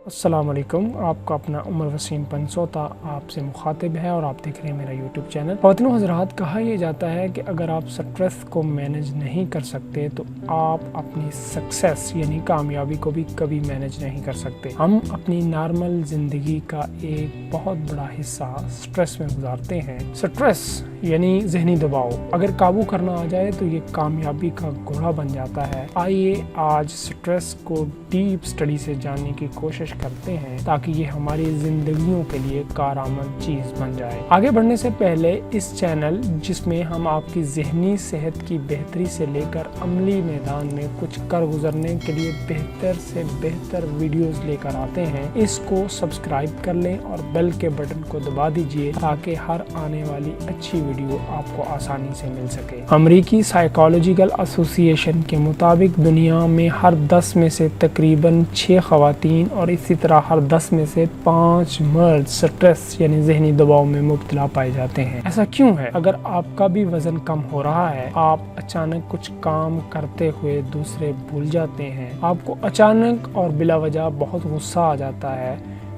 السلام علیکم، آپ کا اپنا عمر وسیم پنسوتا آپ سے مخاطب ہے اور آپ دیکھ رہے ہیں میرا یوٹیوب چینل۔ خواتین و حضرات، کہا یہ جاتا ہے کہ اگر آپ سٹریس کو مینج نہیں کر سکتے تو آپ اپنی سکسیس یعنی کامیابی کو بھی کبھی مینج نہیں کر سکتے۔ ہم اپنی نارمل زندگی کا ایک بہت بڑا حصہ سٹریس میں گزارتے ہیں۔ سٹریس یعنی ذہنی دباؤ اگر قابو کرنا آ جائے تو یہ کامیابی کا گھوڑا بن جاتا ہے۔ آئیے آج سٹریس کو ڈیپ اسٹڈی سے جاننے کی کوشش کرتے ہیں تاکہ یہ ہماری زندگیوں کے لیے کارآمد چیز بن جائے۔ آگے بڑھنے سے پہلے اس چینل جس میں ہم آپ کی ذہنی صحت کی بہتری سے لے کر عملی میدان میں کچھ کر گزرنے کے لیے بہتر سے بہتر ویڈیوز لے کر آتے ہیں، اس کو سبسکرائب کر لیں اور بیل کے بٹن کو دبا دیجئے تاکہ ہر آنے والی اچھی ویڈیو آپ کو آسانی سے مل سکے۔ امریکی سائیکالوجیکل ایسوسی ایشن کے مطابق دنیا میں ہر 10 میں سے تقریباً 6 خواتین اور اسی طرح ہر 10 میں سے 5 مرد سٹریس یعنی ذہنی دباؤ میں مبتلا پائے جاتے ہیں۔ ایسا کیوں ہے؟ اگر آپ کا بھی وزن کم ہو رہا ہے، آپ اچانک کچھ کام کرتے ہوئے دوسرے بھول جاتے ہیں، آپ کو اچانک اور بلا وجہ بہت غصہ آ جاتا ہے،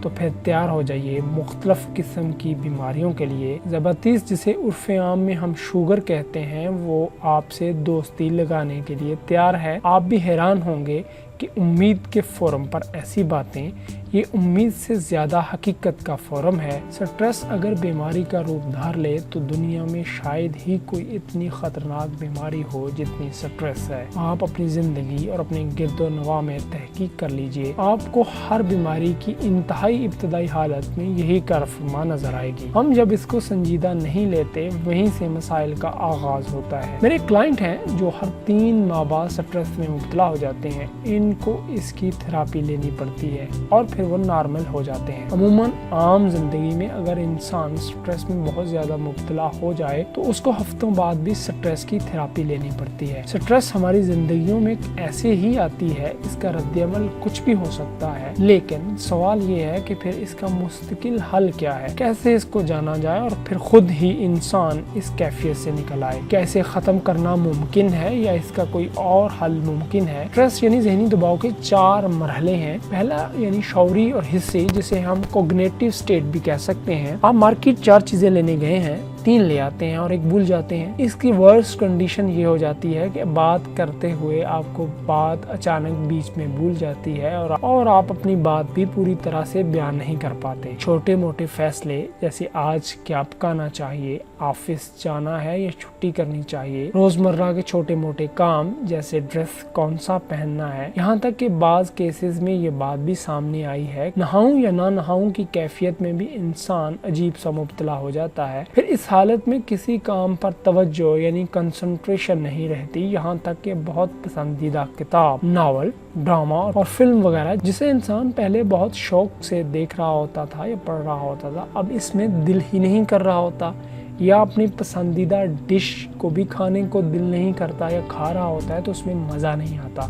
تو پھر تیار ہو جائیے مختلف قسم کی بیماریوں کے لیے۔ ذیابیطس جسے عرف عام میں ہم شوگر کہتے ہیں، وہ آپ سے دوستی لگانے کے لیے تیار ہے۔ آپ بھی حیران ہوں گے کہ امید کے فورم پر ایسی باتیں، یہ امید سے زیادہ حقیقت کا فورم ہے۔ سٹریس اگر بیماری کا روپ دھار لے تو دنیا میں شاید ہی کوئی اتنی خطرناک بیماری ہو جتنی سٹریس ہے۔ آپ اپنی زندگی اور اپنے گرد و نواح میں تحقیق کر لیجئے، آپ کو ہر بیماری کی انتہائی ابتدائی حالت میں یہی کارفرما نظر آئے گی۔ ہم جب اس کو سنجیدہ نہیں لیتے، وہیں سے مسائل کا آغاز ہوتا ہے۔ میرے کلائنٹ ہیں جو ہر 3 ماہ بعد سٹریس میں مبتلا ہو جاتے ہیں، ان کو اس کی تھراپی لینی پڑتی ہے اور پھر وہ نارمل ہو جاتے ہیں۔ عموماً عام زندگی میں اگر انسان سٹریس میں بہت زیادہ مبتلا ہو جائے تو اس کو ہفتوں بعد بھی سٹریس کی تھراپی لینی پڑتی ہے۔ سٹریس ہماری زندگیوں میں ایسے ہی آتی ہے، اس کا رد عمل کچھ بھی ہو سکتا ہے، لیکن سوال یہ ہے کہ پھر اس کا مستقل حل کیا ہے؟ کیسے اس کو جانا جائے اور پھر خود ہی انسان اس کیفیت سے نکل آئے؟ کیا اسے ختم کرنا ممکن ہے یا اس کا کوئی اور حل ممکن ہے؟ سٹریس یعنی ذہنی دباؤ کے 4 مرحلے ہیں۔ پہلا یعنی شعوری اور حصی، جسے ہم کوگنیٹو سٹیٹ بھی کہہ سکتے ہیں۔ آپ مارکیٹ 4 چیزیں لینے گئے ہیں، 3 لے آتے ہیں اور 1 بھول جاتے ہیں۔ اس کی ورسٹ کنڈیشن یہ ہو جاتی ہے کہ بات کرتے ہوئے آپ کو بات اچانک بیچ میں بھول جاتی ہے اور آپ اپنی بات بھی پوری طرح سے بیان نہیں کر پاتے۔ چھوٹے موٹے فیصلے جیسے آج کیا پکانا چاہیے، آفس جانا ہے یا چھٹی کرنی چاہیے، روزمرہ کے چھوٹے موٹے کام جیسے ڈریس کون سا پہننا ہے، یہاں تک کہ بعض کیسز میں یہ بات بھی سامنے آئی ہے نہاؤں یا نہ نہاؤں کی کیفیت میں بھی انسان عجیب سا مبتلا ہو جاتا ہے۔ پھر اس حالت میں کسی کام پر توجہ یعنی کنسنٹریشن نہیں رہتی، یہاں تک کہ بہت پسندیدہ کتاب، ناول، ڈرامہ اور فلم وغیرہ جسے انسان پہلے بہت شوق سے دیکھ رہا ہوتا تھا یا پڑھ رہا ہوتا تھا، اب اس میں دل ہی نہیں کر رہا ہوتا، یا اپنی پسندیدہ ڈش کو بھی کھانے کو دل نہیں کرتا یا کھا رہا ہوتا ہے تو اس میں مزہ نہیں آتا۔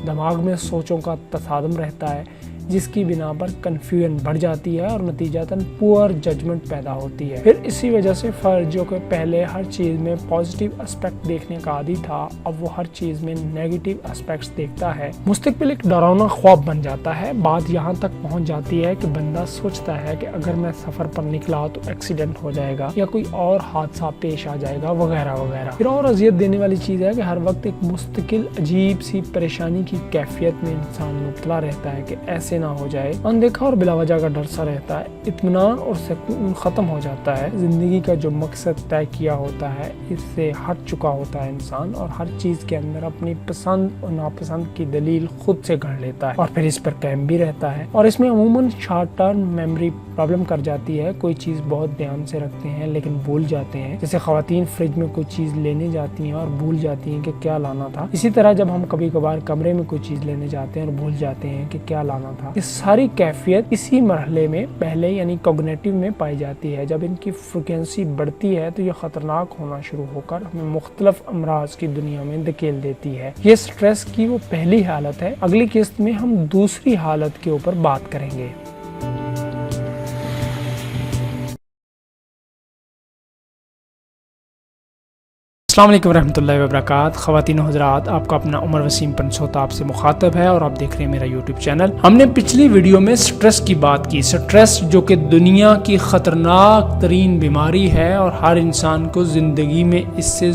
دماغ میں سوچوں کا تصادم رہتا ہے جس کی بنا پر کنفیوژن بڑھ جاتی ہے اور نتیجتاً پور ججمنٹ پیدا ہوتی ہے۔ پھر اسی وجہ سے فرد جو کہ پہلے ہر چیز میں پازیٹیو اسپیکٹ دیکھنے کا عادی تھا، اب وہ ہر چیز میں نیگیٹو اسپیکٹس دیکھتا ہے۔ مستقبل ایک ڈراؤنا خواب بن جاتا ہے۔ بات یہاں تک پہنچ جاتی ہے کہ بندہ سوچتا ہے کہ اگر میں سفر پر نکلا تو ایکسیڈنٹ ہو جائے گا یا کوئی اور حادثہ پیش آ جائے گا وغیرہ وغیرہ۔ پھر اور اذیت دینے والی چیز ہے کہ ہر وقت ایک مستقل عجیب سی پریشانی کی کیفیت میں انسان مبتلا رہتا ہے کہ ایسے نہ ہو جائے۔ اندیکھا اور بلا وجہ کا ڈر سا رہتا ہے، اطمینان اور سکون ختم ہو جاتا ہے۔ زندگی کا جو مقصد طے کیا ہوتا ہے اس سے ہٹ چکا ہوتا ہے انسان، اور ہر چیز کے اندر اپنی پسند اور ناپسند کی دلیل خود سے گھڑ لیتا ہے اور پھر اس پر قائم بھی رہتا ہے۔ اور اس میں عموماً شارٹ ٹرم میموری پرابلم کر جاتی ہے۔ کوئی چیز بہت دھیان سے رکھتے ہیں لیکن بھول جاتے ہیں، جیسے خواتین فریج میں کوئی چیز لینے جاتی ہیں اور بھول جاتی ہیں کہ کیا لانا تھا۔ اسی طرح جب ہم کبھی کبھار کمرے میں کوئی چیز لینے جاتے ہیں اور بھول جاتے ہیں کہ کیا لانا تھا۔ اس ساری کیفیت اسی مرحلے میں پہلے یعنی کوگنیٹو میں پائی جاتی ہے۔ جب ان کی فریکوینسی بڑھتی ہے تو یہ خطرناک ہونا شروع ہو کر ہمیں مختلف امراض کی دنیا میں دھکیل دیتی ہے۔ یہ سٹریس کی وہ پہلی حالت ہے۔ اگلی قسط میں ہم دوسری حالت کے اوپر بات کریں گے۔ अस्सलाम वालेकुम रहमतुल्लाहि व बरकातहू। ख़वातीन हज़रात, आपका अपना उमर वसीम पंसोता आपसे मुखातब है और आप देख रहे हैं मेरा यूट्यूब चैनल। हमने पिछली वीडियो में स्ट्रेस की बात की। स्ट्रेस जो कि दुनिया की ख़तरनाक तरीन बीमारी है और हर इंसान को ज़िंदगी में इससे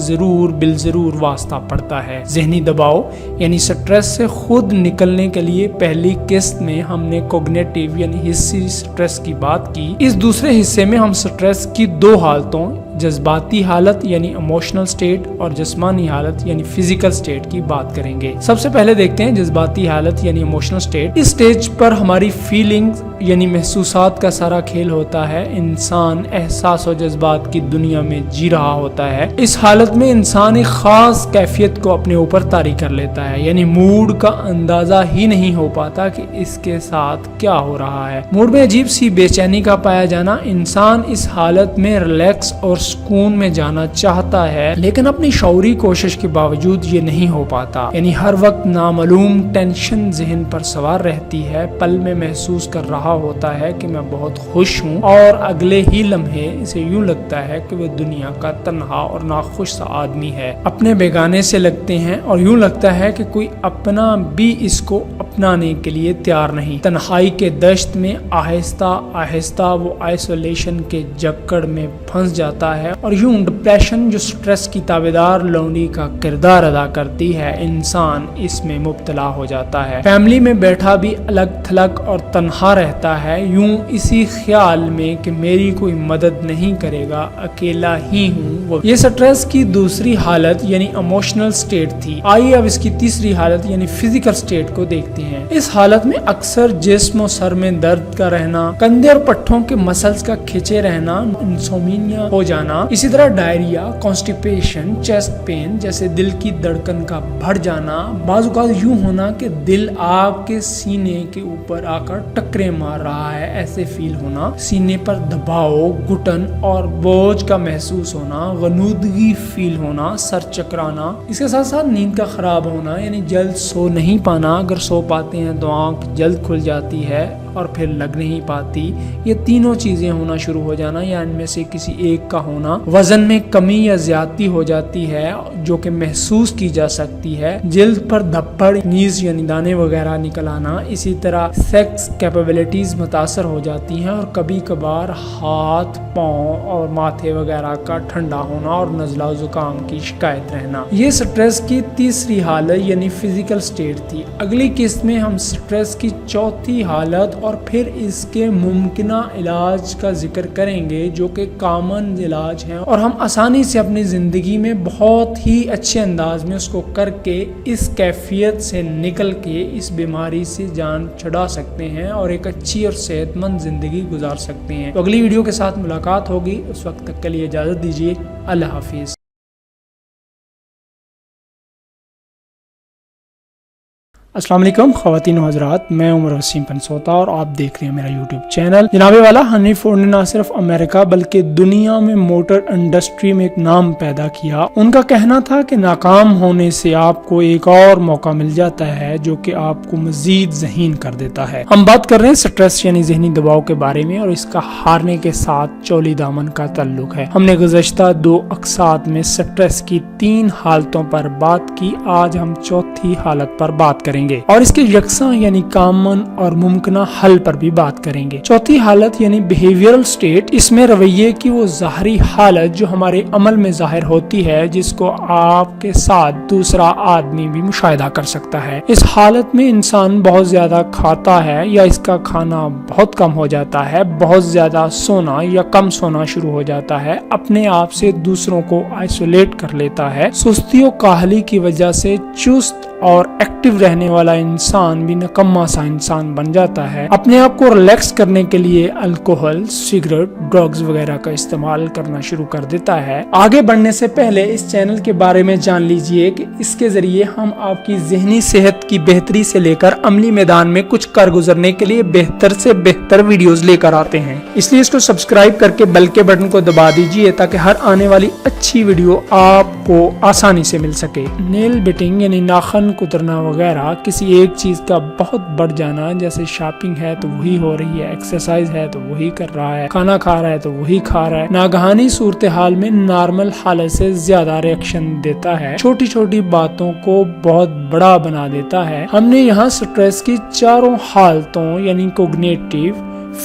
बिलज़रूर वास्ता पड़ता है। ज़हनी दबाव यानी स्ट्रेस से खुद निकलने के लिए पहली किस्त में हमने कोग्निटिव यानी हिस्सी स्ट्रेस की बात की। इस दूसरे हिस्से में हम स्ट्रेस की दो हालतों, जज्बाती हालत यानी इमोशनल स्टेट और जिस्मानी हालत यानी फिजिकल स्टेट की बात करेंगे। सबसे पहले देखते हैं जज्बाती हालत यानी इमोशनल स्टेट। इस स्टेज पर हमारी फीलिंग्स यानी महसूसात का सारा खेल होता है। इंसान एहसास और जज्बात की दुनिया में जी रहा होता है। इस हालत में इंसान एक खास कैफियत को अपने ऊपर तारी कर लेता है, यानी मूड का अंदाजा ही नहीं हो पाता कि इसके साथ क्या हो रहा है। मूड में अजीब सी बेचैनी का पाया जाना। इंसान इस हालत में रिलैक्स और सुकून में जाना चाहता है, लेकिन अपनी शौरी कोशिश के बावजूद ये नहीं हो पाता। यानी हर वक्त नामालूम टेंशन जहन पर सवार रहती है। पल में महसूस कर रहा होता है कि मैं बहुत खुश हूँ और अगले ही लम्हे इसे यूं लगता है कि वह दुनिया का तन्हा और नाखुश सा आदमी है। अपने बेगाने से लगते हैं और यूं लगता है कि कोई अपना भी इसको अपनाने के लिए तैयार नहीं। तन्हाई के दश्त में आहिस्ता आहिस्ता वो आइसोलेशन के जकड़ में फंस जाता है और यूं डिप्रेशन जो स्ट्रेस की ताबेदार लौंडी का किरदार अदा करती है, इंसान इसमें मुब्तला हो जाता है। फैमिली में बैठा भी अलग थलग और तन्हा रहता है, यूं इसी ख्याल में कि मेरी कोई मदद नहीं करेगा, अकेला ही हूँ। ये स्ट्रेस की दूसरी हालत यानी इमोशनल स्टेट थी। आइए अब इसकी तीसरी हालत यानी फिजिकल स्टेट को देखते हैं। इस हालत में अक्सर जिस्म और सर में दर्द का रहना, कंधे और पट्टों के मसल्स का खिंचे रहना, इंसोमिनिया हो जाना, इसी तरह डायरिया, कॉन्स्टिपेशन, चेस्ट पेन जैसे दिल की धड़कन का बढ़ जाना, बाजुकात यूं होना कि दिल आपके सीने के ऊपर आकर टकरे मार रहा है, ऐसे फील होना, सीने पर दबाव, घुटन और बोझ का महसूस होना, गनूदगी फील होना, सर चकराना, इसके साथ साथ नींद का खराब होना यानी जल्द सो नहीं पाना, अगर सो पाते हैं तो आंख जल्द खुल जाती है और फिर लग नहीं पाती। ये तीनों चीजें होना शुरू हो जाना या इनमें से किसी एक का होना। वजन में कमी या ज्यादती हो जाती है जो कि महसूस की जा सकती है। जिल्द पर धब्बड़, नीज यानी दाने वगैरह निकल आना। इसी तरह सेक्स कैपेबिलिटीज मुतासर हो जाती हैं और कभी कभार हाथ, पाँव और माथे वगैरह का ठंडा होना और नज़ला जुकाम की शिकायत रहना। ये स्ट्रेस की तीसरी हालत यानी फिजिकल स्टेट थी। अगली किस्त में हम स्ट्रेस की चौथी हालत और फिर इसके मुमकिना इलाज का जिक्र करेंगे जो कि कॉमन इलाज हैं और हम आसानी से अपनी ज़िंदगी में बहुत ही अच्छे अंदाज में उसको करके इस कैफियत से निकल के इस बीमारी से जान छुड़ा सकते हैं और एक अच्छी और सेहतमंद ज़िंदगी गुजार सकते हैं। तो अगली वीडियो के साथ मुलाकात होगी, उस वक्त तक के लिए इजाज़त दीजिए। अल्लाह हाफिज़। अस्सलाम वालेकुम ख़वातीन व हज़रात, मैं उमर वसीम पंसोता और आप देख रहे हैं मेरा यूट्यूब चैनल। जनाबे वाला हनी फोर्ड ने न सिर्फ अमेरिका बल्कि दुनिया में मोटर इंडस्ट्री में एक नाम पैदा किया। उनका कहना था कि नाकाम होने से आपको एक और मौका मिल जाता है जो कि आपको मजीद ज़हीन कर देता है। हम बात कर रहे हैं स्ट्रेस यानी ज़हनी दबाव के बारे में और इसका हारने के साथ चौली दामन का ताल्लुक है। हमने गुज़श्ता 2 अक़सात में स्ट्रेस की 3 हालतों पर बात की। आज हम चौथी हालत पर बात करेंगे और इसके यकसा यानी कॉमन और मुमकिना हल पर भी बात करेंगे। चौथी हालत यानी बिहेवियरल स्टेट, इसमें रवैये की वो ज़ाहरी हालत जो हमारे अमल में जाहिर होती है, जिसको आपके साथ दूसरा आदमी भी मुशाहिदा कर सकता है। इस हालत में इंसान बहुत ज्यादा खाता है या इसका खाना बहुत कम हो जाता है, बहुत ज्यादा सोना या कम सोना शुरू हो जाता है, अपने आप से दूसरों को आइसोलेट कर लेता है, सुस्ती और काहली की वजह से चुस्त और एक्टिव रहने वाला इंसान भी नकम्मा सा इंसान बन जाता है। अपने आप को रिलैक्स करने के लिए अल्कोहल, सिगरेट, ड्रग्स वगैरह का इस्तेमाल करना शुरू कर देता है। आगे बढ़ने से पहले इस चैनल के बारे में जान लीजिए कि इसके जरिए हम आपकी ज़हनी सेहत की बेहतरी से लेकर अमली मैदान में कुछ कर गुजरने के लिए बेहतर से बेहतर वीडियोस लेकर आते हैं। इसलिए इसको सब्सक्राइब करके बेल के बटन को दबा दीजिए ताकि हर आने वाली अच्छी वीडियो आपको आसानी से मिल सके। नेल बिटिंग यानी नाखून अचानक उतरना वगैरह, किसी एक चीज का बहुत बढ़ जाना, जैसे शॉपिंग है तो वही हो रही है, एक्सरसाइज है तो वही कर रहा है, खाना खा रहा है तो वही खा रहा है, नागहानी सूरत हाल में नॉर्मल हालत से ज्यादा रिएक्शन देता है, छोटी छोटी बातों को बहुत बड़ा बना देता है। हमने यहाँ स्ट्रेस की चारों हालतों यानी कोग्निटिव,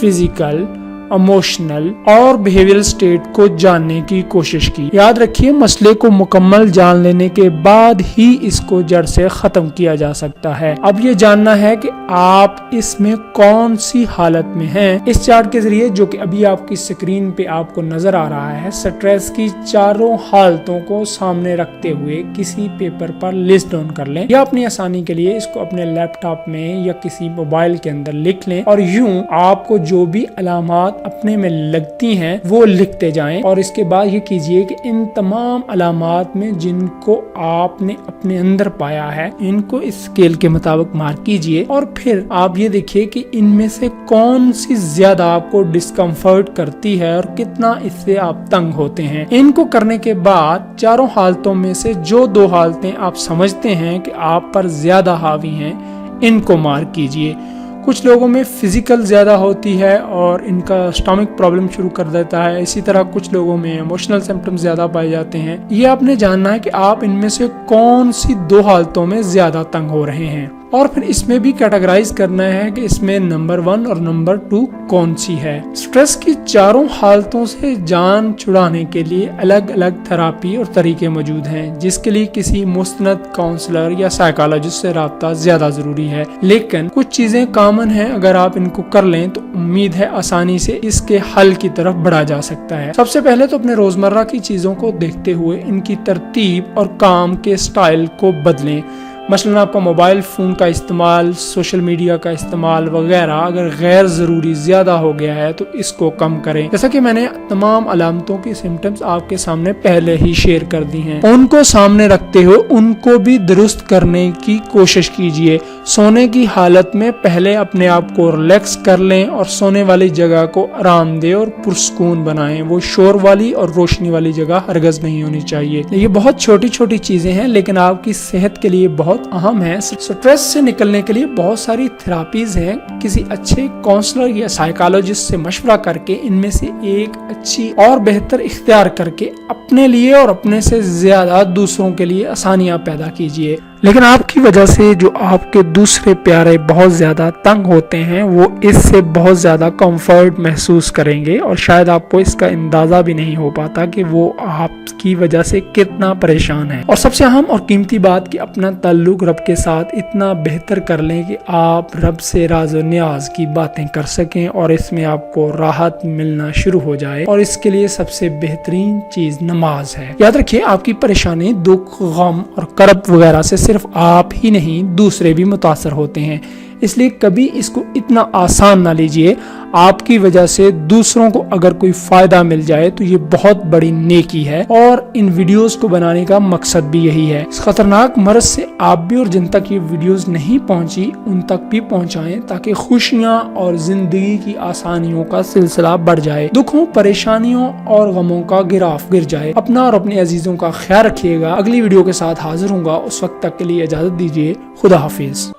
फिजिकल, इमोशनल और बिहेवियरल स्टेट को जानने की कोशिश की। याद रखिए, मसले को मुकम्मल जान लेने के बाद ही इसको जड़ से खत्म किया जा सकता है। अब ये जानना है कि आप इसमें कौन सी हालत में हैं। इस चार्ट के जरिए, जो कि अभी आपकी स्क्रीन पे आपको नजर आ रहा है, स्ट्रेस की चारों हालतों को सामने रखते हुए किसी पेपर पर लिस्ट डाउन कर लें, या अपनी आसानी के लिए इसको अपने लैपटॉप में या किसी मोबाइल के अंदर लिख लें, और यूं आपको जो भी अलामात अपने में लगती हैं वो लिखते जाएं। और इसके बाद ये कीजिए कि इन तमाम अलामात में जिनको आपने अपने अंदर पाया है, इनको इस स्केल के मुताबिक मार्क कीजिए, और फिर आप ये देखिए कि इनमें से कौन सी ज्यादा आपको डिस्कम्फर्ट करती है और कितना इससे आप तंग होते हैं। इनको करने के बाद चारों हालतों में से जो 2 हालतें आप समझते हैं कि आप पर ज्यादा हावी हैं, इनको मार्क कीजिए। कुछ लोगों में फिजिकल ज्यादा होती है और इनका स्टमक प्रॉब्लम शुरू कर देता है। इसी तरह कुछ लोगों में इमोशनल सिम्टम्स ज्यादा पाए जाते हैं। ये आपने जानना है कि आप इनमें से कौन सी 2 हालतों में ज्यादा तंग हो रहे हैं, और फिर इसमें भी कैटेगराइज करना है कि इसमें नंबर 1 और नंबर 2 कौन सी है। स्ट्रेस की चारों हालतों से जान छुड़ाने के लिए अलग अलग थेरेपी और तरीके मौजूद हैं, जिसके लिए किसी मुस्तनद काउंसलर या साइकोलॉजिस्ट से राब्ता ज्यादा जरूरी है। लेकिन कुछ चीजें कॉमन हैं, अगर आप इनको कर लें तो उम्मीद है आसानी से इसके हल की तरफ बढ़ा जा सकता है। सबसे पहले तो अपने रोजमर्रा की चीजों को देखते हुए इनकी तरतीब और काम के स्टाइल को बदलें। मसलन आपका मोबाइल फ़ोन का इस्तेमाल, सोशल मीडिया का इस्तेमाल वगैरह अगर गैर ज़रूरी ज़्यादा हो गया है तो इसको कम करें। जैसा कि मैंने तमाम अलामतों की सिम्टम्स आपके सामने पहले ही शेयर कर दी हैं, उनको सामने रखते हुए उनको भी दुरुस्त करने की कोशिश कीजिए। सोने की हालत में पहले अपने आप को रिलैक्स कर लें और सोने वाली जगह को आरामदेह और पुरसकून बनाएं। वो शोर वाली और रोशनी वाली जगह हरगज नहीं होनी चाहिए। ये बहुत छोटी छोटी चीज़ें हैं, लेकिन आपकी सेहत के लिए बहुत अहम है। स्ट्रेस से निकलने के लिए बहुत सारी थेरापीज हैं। किसी अच्छे काउंसलर या साइकोलॉजिस्ट से मशवरा करके इनमें से एक अच्छी और बेहतर इख्तियार करके अपने लिए और अपने से ज्यादा दूसरों के लिए आसानियां पैदा कीजिए। लेकिन आपकी वजह से जो आपके दूसरे प्यारे बहुत ज्यादा तंग होते हैं, वो इससे बहुत ज्यादा कंफर्ट महसूस करेंगे, और शायद आपको इसका अंदाजा भी नहीं हो पाता कि वो आपकी वजह से कितना परेशान है। और सबसे अहम और कीमती बात कि अपना ताल्लुक रब के साथ इतना बेहतर कर लें कि आप रब से राज और न्याज की बातें कर सकें और इसमें आपको राहत मिलना शुरू हो जाए। और इसके लिए सबसे बेहतरीन चीज नमाज है। याद रखिए, आपकी परेशानी, दुख, गम और करब वगैरह से सिर्फ आप ही नहीं, दूसरे भी मुतासर होते हैं। इसलिए कभी इसको इतना आसान ना लीजिए। आपकी वजह से दूसरों को अगर कोई फायदा मिल जाए तो ये बहुत बड़ी नेकी है, और इन वीडियोस को बनाने का मकसद भी यही है। इस खतरनाक मर्ज से आप भी और जिन तक ये वीडियोस नहीं पहुंची उन तक भी पहुंचाएं, ताकि खुशियां और जिंदगी की आसानियों का सिलसिला बढ़ जाए, दुखों, परेशानियों और गमों का गिराफ गिर जाए। अपना और अपने अजीजों का ख्याल रखिएगा। अगली वीडियो के साथ हाजिर होऊंगा, उस वक्त तक के लिए इजाजत दीजिए। खुदा हाफिज।